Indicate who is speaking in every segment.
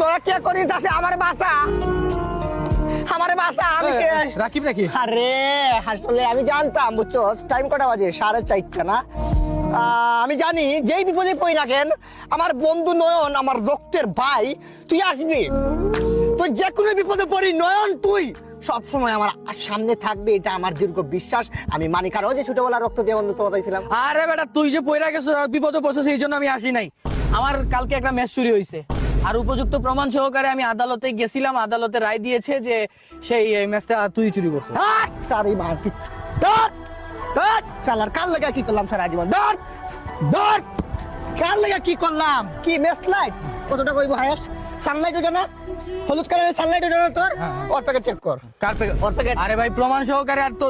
Speaker 1: তোরা কে করিস আছে আমার বাসা, আমার বাসা আমি শেষ।
Speaker 2: রাকিব নাকি?
Speaker 1: আরে আসলে আমি জানতাম বুঝছো, টাইম কটা বাজে 4:30 না। আমি জানি যেই বিপদে পড়ি না কেন আমার বন্ধু নয়ন, আমার রক্তের ভাই, তুই আসবি। তুই যে কোনো বিপদে পড়ি নয়ন তুই সব সময় আমার সামনে থাকবে, এটা আমার দীর্ঘ বিশ্বাস। আমি মানি, কারণ ওই যে ছোটবেলা রক্ত দিয়ে বন্ধুত্ব বাতাইছিলাম।
Speaker 2: আরে বেটা তুই যে পয়রা গেছিস আর বিপদে পড়ছিস এই জন্য আমি আসি নাই। আমার কালকে একটা ম্যাচ চুরি হয়েছে আর উপযুক্ত প্রমাণ সহকারে আমি আদালতে গেছিলাম, আদালতে রায় দিয়েছে যে সেই ম্যাচটা তুই চুরি করছিস।
Speaker 1: সারি মার কি সালার কাল লাগা কি করলাম সারা জীবন, ধর কাল লাগা কি করলাম, কি ম্যাচ লাইট কতটা কইবো হায়েস্ট, সানলাইট ওটা না, হলুদ কালারের সানলাইট ওটা না তোর, ওর প্যাকেট চেক কর।
Speaker 2: কার প্যাকেট? ওর প্যাকেট? আরে ভাই প্রমাণ সহকারে আর তো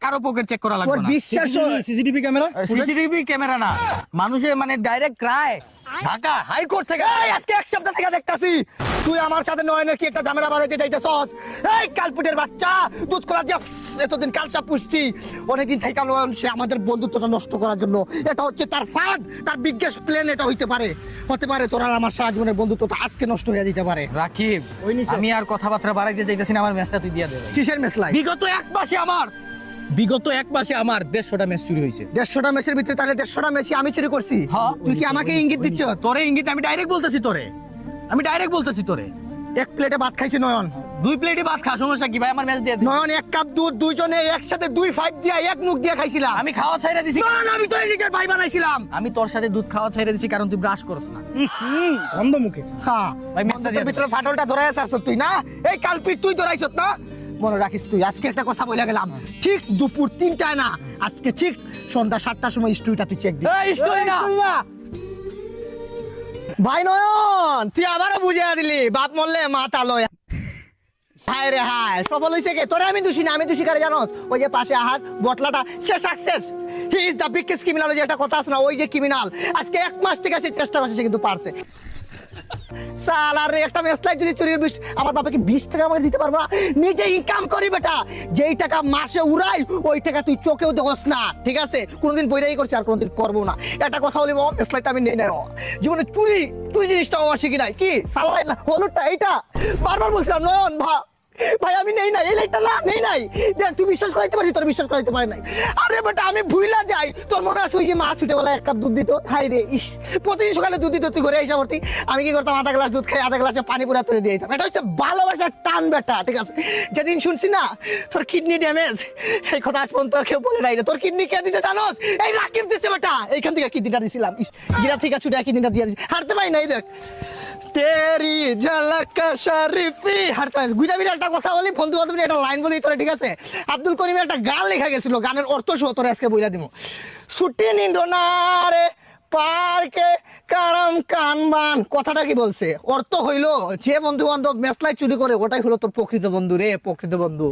Speaker 2: কারো পকেট চেক করা লাগবে না।
Speaker 1: বিশ্বাস
Speaker 3: সিসিটিভি ক্যামেরা,
Speaker 2: সিসিটিভি ক্যামেরা না, মানুষের মানে ডাইরেক্ট ক্রায় ঢাকা হাইকোর্ট থেকে।
Speaker 1: এই আজকে এক সপ্তাহ থেকে দেখতাছি তুই আমার সাথে নয়নের কি একটা ঝামেলা বাড়াইতে যাইতেছস। এই কালপুটের বাচ্চা, দুধ করার যে এতদিন কালচা পুষছি, অনেকদিন থেকে নয়ন সে আমাদের বন্ধুত্বটা নষ্ট করার জন্য, এটা হচ্ছে তার ফাঁদ, তার বিগেস্ট প্ল্যান এটা হতে পারে তোরা আমার সারা জীবনের বন্ধুত্বটা আজকে নষ্ট হয়ে যেতে পারে।
Speaker 2: রাকিব আমি আর কথাবার্তা বাড়াইতে চাইতেছি না, আমার ম্যাচটা তুই দিয়ে দে ভাই।
Speaker 1: কিসের ম্যাচ লাই?
Speaker 2: বিগত এক মাসে আমার 150টা ম্যাচ চুরি হয়েছে।
Speaker 1: 150টা ম্যাচের ভিতরে তাহলে 150টা ম্যাচই আমি চুরি করছি?
Speaker 2: হ্যাঁ।
Speaker 1: তুই কি আমাকে ইঙ্গিত দিচ্ছ?
Speaker 2: তোরে ইঙ্গিত আমি ডাইরেক্ট বলতেছি তোরে,
Speaker 1: এক প্লেটে ভাত খাইছি নয়ন,
Speaker 2: 2 প্লেটে ভাত খা, সমস্যা কি ভাই? আমার ম্যাচ দিয়ে দে।
Speaker 1: নয়ন এক কাপ দুধ দুইজনে একসাথে 2 ফাইট দিয়া এক মুখ দিয়ে খাইছিলাম।
Speaker 2: আমি খাওয়া ছাইরা দিছি,
Speaker 1: নয়ন আমি তোর নিজের ভাই বানাইছিলাম।
Speaker 2: আমি তোর সাথে দুধ খাওয়া ছাইরা দিছি কারণ তুই ব্রাশ করছ না।
Speaker 3: অন্ধ মুখে।
Speaker 1: হ্যাঁ
Speaker 2: ভাই ম্যাচটা দিয়ে দে।
Speaker 1: ভিতরে ফাটলটা ধরাই আসছ তুই না, এই কালপিট তুই ধরাইছত না, মনে রাখিস। তুই আজকে একটা কথা বলে গেলাম, ঠিক দুপুর 3টায় না, আজকে ঠিক সন্ধ্যা 7টার সময় স্টোরিটা তুই চেক দিবি।
Speaker 2: এই স্টোরি না
Speaker 1: ভাই নয়ন, তুই আবারও বুঝিয়ে দিলি বাপ মরলে মাথা লয়। হায় রে হায়, সফল হইছে কে? তোরে আমি দোষী না, আমি দোষী কারে জানোস? ওই যে পাশে আহাত বটলাটা, সে success, he is the biggest criminal. ওই যে একটা কথা আছে না, ওই যে ক্রিমিনাল আজকে 1 মাস থেকে সে চেষ্টা করছে, সে কিন্তু পারছে। সালারে একটা মেসলাইট যদি চুরি আমার বাবাকে 20 টাকা আমাকে দিতে পারবো না? নিজে ইনকাম করি বেটা, যেই টাকা মাসে উড়াই ওই টাকা তুই চোখেও দেখোস না, ঠিক আছে? কোনোদিন বইরাই করছি আর কোনোদিন করবো না। একটা কথা বলি বাবা, মেসলাইট আমি নেই না জীবনে, তুই জিনিসটা আমার শিখি নাই। কি সালাইট না হলুদটা, এইটা বারবার বলছিলাম নয়ন ভাই আমি নেই নাই, এই লাইটটা না নেই নাই, দেখ তুই বিশ্বাস করাইতে পারছিস, তোর বিশ্বাস করাইতে পারে নাই। আরে বেটা আমি ভুইলা যাই, তোর মনে আছে ওই যে মা ছোটবেলা 1 কাপ দুধ দিত? হাই রে ইস, প্রতিদিন সকালে দুধ দিত, তুই ঘরে এসে ভর্তি, আমি কি করতাম আধা গ্লাস দুধ খাই, আধা গ্লাসে পানি পুরা তুলে দিয়ে দিতাম। এটা হচ্ছে ভালোবাসার টান বেটা, ঠিক আছে? যেদিন শুনছি না তোর কিডনি ড্যামেজ, এই কথা আজ পর্যন্ত কেউ বলে নাই রে। তোর কিডনি কে দিছে জানোস? এই রাকিব দিচ্ছে বেটা, এইখান থেকে কিডনিটা দিছিলাম, গিরা থেকে ছুটে কিডনিটা দিয়ে দিছি, হারতে পারি নাই। দেখ তেরি ঝলক শরীফি, হারতে পারি গুইরা বিরা। একটা কথা বলি, বন্ধু বান্ধব একটা লাইন বলি তোরা, ঠিক আছে? আব্দুল করিমের একটা গান লেখা গেছিল, গানের অর্থ সহ তোরা আজকে বইলা দিব। ছুটি নিন্দ না রে পার্কে কারম কানবান, কথাটা কি বলছে? অর্থ হইলো যে বন্ধু বান্ধব মেসলাইট চুরি করে ওটাই হলো তোর প্রকৃত বন্ধু রে, প্রকৃত বন্ধু।